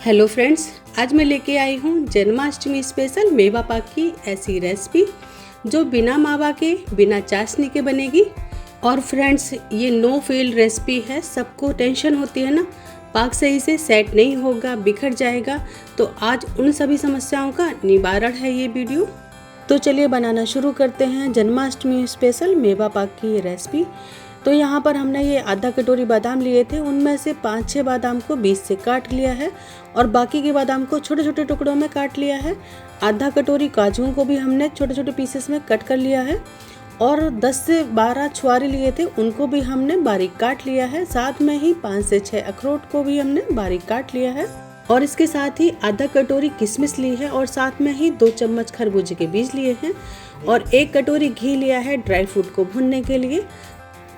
Hello friends, आज मैं लेके आई हूँ जन्माष्टमी स्पेशल मेवा पाक की ऐसी रेसिपी जो बिना मावा के बिना चाशनी के बनेगी। और फ्रेंड्स, ये नो फेल रेसिपी है। सबको टेंशन होती है ना, पाक सही से सेट नहीं होगा, बिखर जाएगा, तो आज उन सभी समस्याओं का निवारण है ये वीडियो। तो चलिए बनाना शुरू करते हैं जन्माष्टमी स्पेशल मेवा पाक की ये रेसिपी। तो यहाँ पर हमने ये आधा कटोरी बादाम लिए थे, उनमें से 5-6 बादाम को बीच से काट लिया है और बाकी के बादाम को छोटे छोटे टुकड़ों में काट लिया है। आधा कटोरी काजुओं को भी हमने छोटे छोटे पीसेस में कट कर लिया है और 10 से 12 छुआरे लिए थे, उनको भी हमने बारीक काट लिया है। साथ में ही 5 से 6 अखरोट को भी हमने बारीक काट लिया है और इसके साथ ही आधा कटोरी किशमिश ली है और साथ में ही 2 चम्मच खरबूजे के बीज लिए हैं और 1 कटोरी घी लिया है ड्राई फ्रूट को भूनने के लिए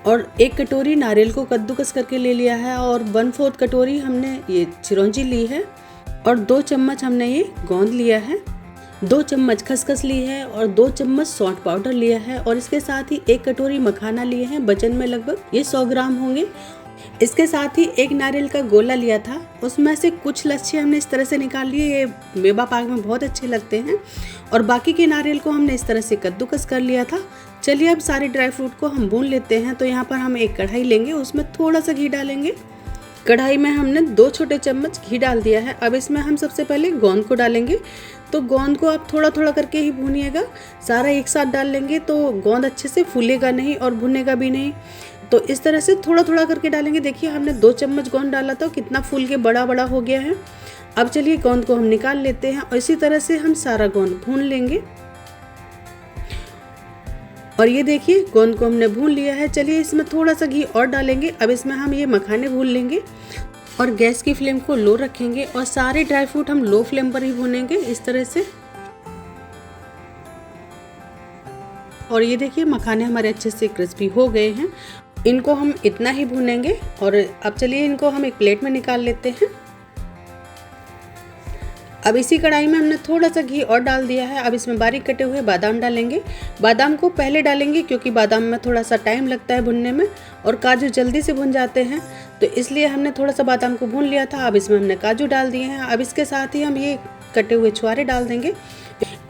और 1 कटोरी नारियल को कद्दूकस करके ले लिया है और 1/4 कटोरी हमने ये चिरौंजी ली है और 2 चम्मच हमने ये गोंद लिया है, 2 चम्मच खसखस ली है और 2 चम्मच सौंठ पाउडर लिया है और इसके साथ ही 1 कटोरी मखाना लिए हैं। वजन में लगभग ये 100 ग्राम होंगे। इसके साथ ही 1 नारियल का गोला लिया था, उसमें से कुछ लच्छे हमने इस तरह से निकाल लिए, ये मेवा पाक में बहुत अच्छे लगते हैं, और बाकी के नारियल को हमने इस तरह से कद्दूकस कर लिया था। चलिए अब सारे ड्राई फ्रूट को हम भून लेते हैं। तो यहाँ पर हम एक कढ़ाई लेंगे, उसमें थोड़ा सा घी डालेंगे। कढ़ाई में हमने 2 छोटे चम्मच घी डाल दिया है। अब इसमें हम सबसे पहले गोंद को डालेंगे। तो गोंद को आप थोड़ा थोड़ा करके ही भूनिएगा, सारा एक साथ डाल लेंगे तो गोंद अच्छे से फूलेगा नहीं और भुनेगा भी नहीं। तो इस तरह से थोड़ा थोड़ा करके डालेंगे। देखिए हमने 2 चम्मच गोंद डाला था, कितना फूल के बड़ा बड़ा हो गया है। अब चलिए गोंद को हम निकाल लेते हैं और इसी तरह से हम सारा गोंद भून लेंगे। और ये देखिए गोंद को हमने भून लिया है। चलिए इसमें थोड़ा सा घी और डालेंगे। अब इसमें हम ये मखाने भून लेंगे और गैस की फ्लेम को लो रखेंगे और सारे ड्राई फ्रूट हम लो फ्लेम पर ही भूनेंगे इस तरह से। और ये देखिए मखाने हमारे अच्छे से क्रिस्पी हो गए हैं। इनको हम इतना ही भूनेंगे और अब चलिए इनको हम एक प्लेट में निकाल लेते हैं। अब इसी कढ़ाई में हमने थोड़ा सा घी और डाल दिया है। अब इसमें बारीक कटे हुए बादाम डालेंगे। बादाम को पहले डालेंगे क्योंकि बादाम में थोड़ा सा टाइम लगता है भुनने में और काजू जल्दी से भुन जाते हैं, तो इसलिए हमने थोड़ा सा बादाम को भून लिया था। अब इसमें हमने काजू डाल दिए हैं। अब इसके साथ ही हम ये कटे हुए छुआरे डाल देंगे।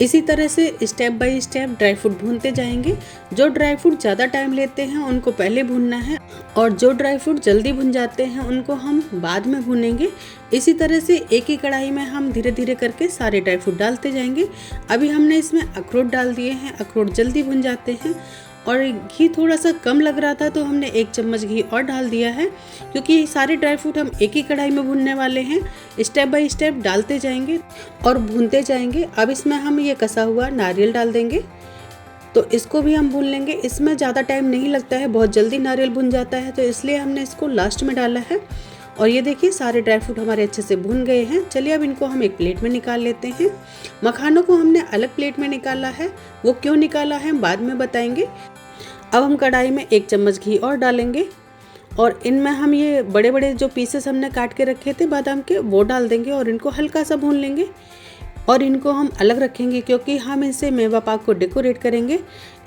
इसी तरह से step by step dry fruit भूनते जाएंगे। जो ड्राई फ्रूट ज़्यादा टाइम लेते हैं उनको पहले भूनना है और जो ड्राई फ्रूट जल्दी भुन जाते हैं उनको हम बाद में भूनेंगे। इसी तरह से एक ही कढ़ाई में हम धीरे धीरे करके सारे ड्राई फ्रूट डालते जाएंगे। अभी हमने इसमें अखरोट डाल दिए हैं, अखरोट जल्दी भुन जाते हैं। और घी थोड़ा सा कम लग रहा था तो हमने 1 चम्मच घी और डाल दिया है, क्योंकि सारे ड्राई फ्रूट हम एक ही कढ़ाई में भूनने वाले हैं। स्टेप बाय स्टेप डालते जाएंगे और भूनते जाएंगे। अब इसमें हम ये कसा हुआ नारियल डाल देंगे, तो इसको भी हम भून लेंगे। इसमें ज़्यादा टाइम नहीं लगता है, बहुत जल्दी नारियल भुन जाता है, तो इसलिए हमने इसको लास्ट में डाला है। और ये देखिए सारे ड्राई फ्रूट हमारे अच्छे से भुन गए हैं। चलिए अब इनको हम एक प्लेट में निकाल लेते हैं। मखानों को हमने अलग प्लेट में निकाला है, वो क्यों निकाला है हम बाद में बताएंगे। अब हम कढ़ाई में 1 चम्मच घी और डालेंगे और इनमें हम ये बड़े बड़े जो पीसेस हमने काट के रखे थे बादाम के, वो डाल देंगे और इनको हल्का सा भून लेंगे और इनको हम अलग रखेंगे क्योंकि हम इनसे मेवा पाक को डेकोरेट करेंगे।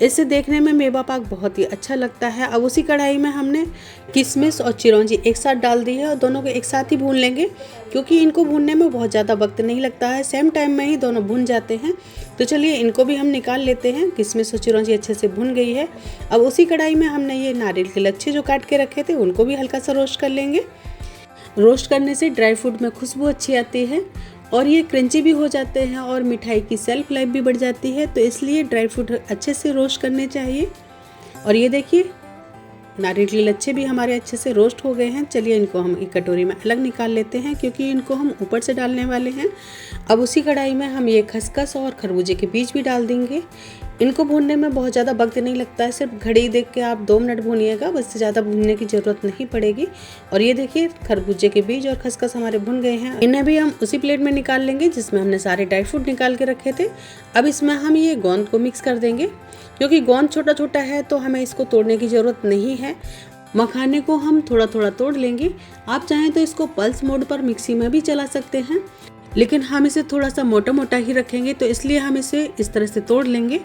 इससे देखने में मेवा पाक बहुत ही अच्छा लगता है। अब उसी कढ़ाई में हमने किशमिश और चिरौंजी एक साथ डाल दी है और दोनों को एक साथ ही भून लेंगे, क्योंकि इनको भूनने में बहुत ज़्यादा वक्त नहीं लगता है, सेम टाइम में ही दोनों भून जाते हैं। तो चलिए इनको भी हम निकाल लेते हैं। किशमिश और चिरौंजी अच्छे से भून गई है। अब उसी कढ़ाई में हमने ये नारियल के लच्छे जो काट के रखे थे उनको भी हल्का सा रोस्ट कर लेंगे। रोस्ट करने से ड्राई फ्रूट में खुशबू अच्छी आती है और ये क्रंची भी हो जाते हैं और मिठाई की सेल्फ लाइफ भी बढ़ जाती है, तो इसलिए ड्राई फ्रूट अच्छे से रोस्ट करने चाहिए। और ये देखिए नारियल के लच्छे भी हमारे अच्छे से रोस्ट हो गए हैं। चलिए इनको हम एक कटोरी में अलग निकाल लेते हैं, क्योंकि इनको हम ऊपर से डालने वाले हैं। अब उसी कढ़ाई में हम ये खसखस और खरबूजे के बीज भी डाल देंगे। इनको भूनने में बहुत ज़्यादा वक्त नहीं लगता है, सिर्फ घड़ी देख के आप 2 मिनट भूनिएगा, बस ज़्यादा भूनने की ज़रूरत नहीं पड़ेगी। और ये देखिए खरबूजे के बीज और खसखस हमारे भुन गए हैं। इन्हें भी हम उसी प्लेट में निकाल लेंगे जिसमें हमने सारे ड्राई फ्रूट निकाल के रखे थे। अब इसमें हम ये गोंद को मिक्स कर देंगे, क्योंकि गोंद छोटा छोटा है तो हमें इसको तोड़ने की ज़रूरत नहीं है। मखाने को हम थोड़ा थोड़ा तोड़ लेंगे। आप चाहें तो इसको पल्स मोड पर मिक्सी में भी चला सकते हैं, लेकिन हम इसे थोड़ा सा मोटा मोटा ही रखेंगे, तो इसलिए हम इसे इस तरह से तोड़ लेंगे।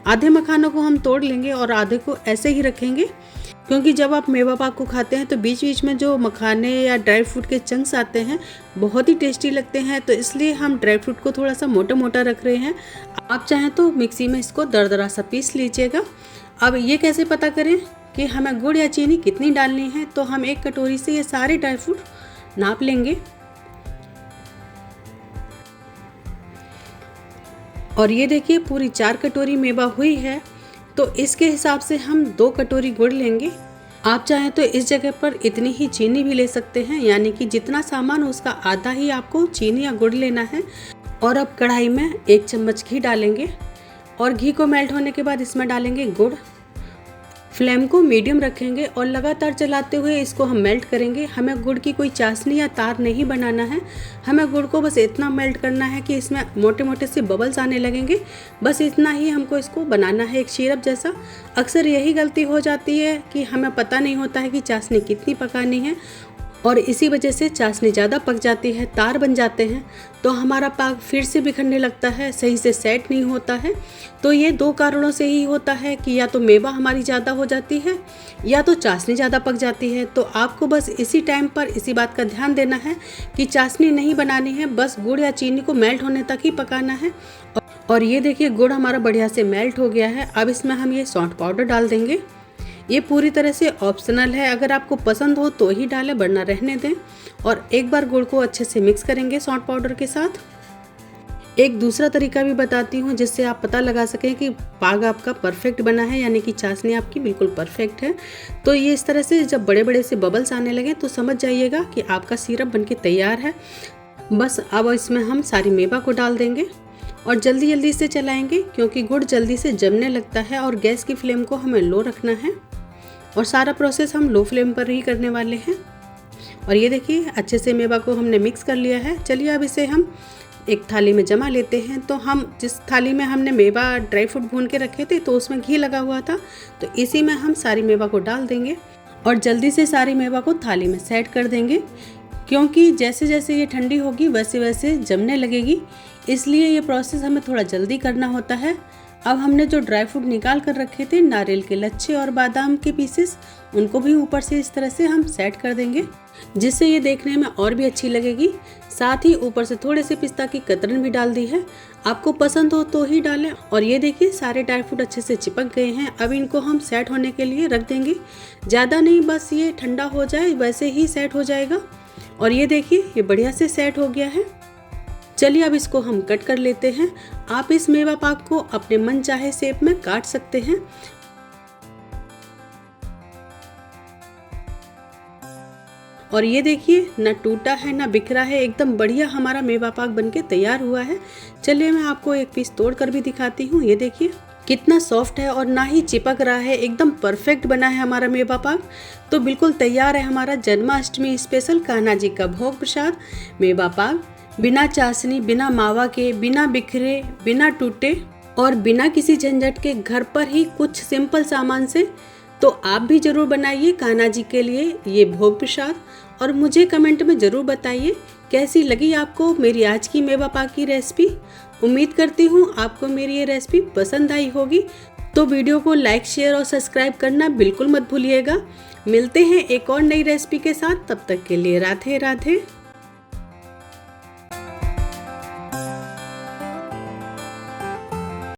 आधे मखानों को हम तोड़ लेंगे और आधे को ऐसे ही रखेंगे। क्योंकि जब आप मेवा पाक को खाते हैं तो बीच बीच में जो मखाने या ड्राई फ्रूट के चंक्स आते हैं बहुत ही टेस्टी लगते हैं, तो इसलिए हम ड्राई फ्रूट को थोड़ा सा मोटा मोटा रख रहे हैं। आप चाहें तो मिक्सी में इसको दरदरा सा पीस लीजिएगा। अब ये कैसे पता करें कि हमें गुड़ या चीनी कितनी डालनी है, तो हम एक कटोरी से ये सारे ड्राई फ्रूट नाप लेंगे और ये देखिए पूरी 4 कटोरी मेवा हुई है, तो इसके हिसाब से हम 2 कटोरी गुड़ लेंगे। आप चाहें तो इस जगह पर इतनी ही चीनी भी ले सकते हैं, यानी कि जितना सामान उसका आधा ही आपको चीनी या गुड़ लेना है। और अब कढ़ाई में 1 चम्मच घी डालेंगे और घी को मेल्ट होने के बाद इसमें डालेंगे गुड़। फ्लेम को मीडियम रखेंगे और लगातार चलाते हुए इसको हम मेल्ट करेंगे। हमें गुड़ की कोई चाशनी या तार नहीं बनाना है, हमें गुड़ को बस इतना मेल्ट करना है कि इसमें मोटे मोटे से बबल्स आने लगेंगे। बस इतना ही हमको इसको बनाना है, एक सिरप जैसा। अक्सर यही गलती हो जाती है कि हमें पता नहीं होता है कि चाशनी कितनी पकानी है और इसी वजह से चाशनी ज़्यादा पक जाती है, तार बन जाते हैं, तो हमारा पाक फिर से बिखरने लगता है, सही से सेट नहीं होता है। तो ये 2 कारणों से ही होता है कि या तो मेवा हमारी ज़्यादा हो जाती है या तो चाशनी ज़्यादा पक जाती है। तो आपको बस इसी टाइम पर इसी बात का ध्यान देना है कि चाशनी नहीं बनानी है, बस गुड़ या चीनी को मेल्ट होने तक ही पकाना है। और ये देखिए गुड़ हमारा बढ़िया से मेल्ट हो गया है। अब इसमें हम ये सौंठ पाउडर डाल देंगे। ये पूरी तरह से ऑप्शनल है, अगर आपको पसंद हो तो ही डालें वरना रहने दें। और एक बार गुड़ को अच्छे से मिक्स करेंगे सौंठ पाउडर के साथ। एक दूसरा तरीका भी बताती हूँ जिससे आप पता लगा सकें कि पाक आपका परफेक्ट बना है, यानी कि चाशनी आपकी बिल्कुल परफेक्ट है। तो ये इस तरह से जब बड़े बड़े से बबल्स आने लगे तो समझ जाइएगा कि आपका सिरप बनके तैयार है। बस अब इसमें हम सारी मेवा को डाल देंगे और जल्दी जल्दी से चलाएंगे, क्योंकि गुड़ जल्दी से जमने लगता है और गैस की फ्लेम को हमें लो रखना है और सारा प्रोसेस हम लो फ्लेम पर ही करने वाले हैं। और ये देखिए अच्छे से मेवा को हमने मिक्स कर लिया है। चलिए अब इसे हम एक थाली में जमा लेते हैं। तो हम जिस थाली में हमने मेवा ड्राई फ्रूट भून के रखे थे तो उसमें घी लगा हुआ था, तो इसी में हम सारी मेवा को डाल देंगे और जल्दी से सारी मेवा को थाली में सेट कर देंगे, क्योंकि जैसे जैसे ये ठंडी होगी वैसे वैसे जमने लगेगी, इसलिए ये प्रोसेस हमें थोड़ा जल्दी करना होता है। अब हमने जो ड्राई फ्रूट निकाल कर रखे थे, नारियल के लच्छे और बादाम के पीसेस, उनको भी ऊपर से इस तरह से हम सेट कर देंगे, जिससे ये देखने में और भी अच्छी लगेगी। साथ ही ऊपर से थोड़े से पिस्ता की कतरन भी डाल दी है, आपको पसंद हो तो ही डालें। और ये देखिए सारे ड्राई फ्रूट अच्छे से चिपक गए हैं। अब इनको हम सेट होने के लिए रख देंगे, ज़्यादा नहीं, बस ये ठंडा हो जाए वैसे ही सेट हो जाएगा। और ये देखिए ये बढ़िया से सेट हो गया है। चलिए अब इसको हम कट कर लेते हैं। आप इस मेवा पाक को अपने मन चाहे शेप में काट सकते हैं। और ये देखिए ना टूटा है ना बिखरा है, एकदम बढ़िया हमारा मेवा पाक बनके तैयार हुआ है। चलिए मैं आपको एक पीस तोड़ कर भी दिखाती हूँ। ये देखिए कितना सॉफ्ट है और ना ही चिपक रहा है, एकदम परफेक्ट बना है हमारा मेवा पाक। तो बिल्कुल तैयार है हमारा जन्माष्टमी स्पेशल कान्हा जी का भोग प्रसाद मेवा पाक, बिना चाशनी, बिना मावा के, बिना बिखरे, बिना टूटे और बिना किसी झंझट के, घर पर ही कुछ सिंपल सामान से। तो आप भी ज़रूर बनाइए कान्हा जी के लिए ये भोग प्रसाद और मुझे कमेंट में ज़रूर बताइए कैसी लगी आपको मेरी आज की मेवा पाक की रेसिपी। उम्मीद करती हूँ आपको मेरी ये रेसिपी पसंद आई होगी। तो वीडियो को लाइक, शेयर और सब्सक्राइब करना बिल्कुल मत भूलिएगा। मिलते हैं एक और नई रेसिपी के साथ, तब तक के लिए राधे राधे।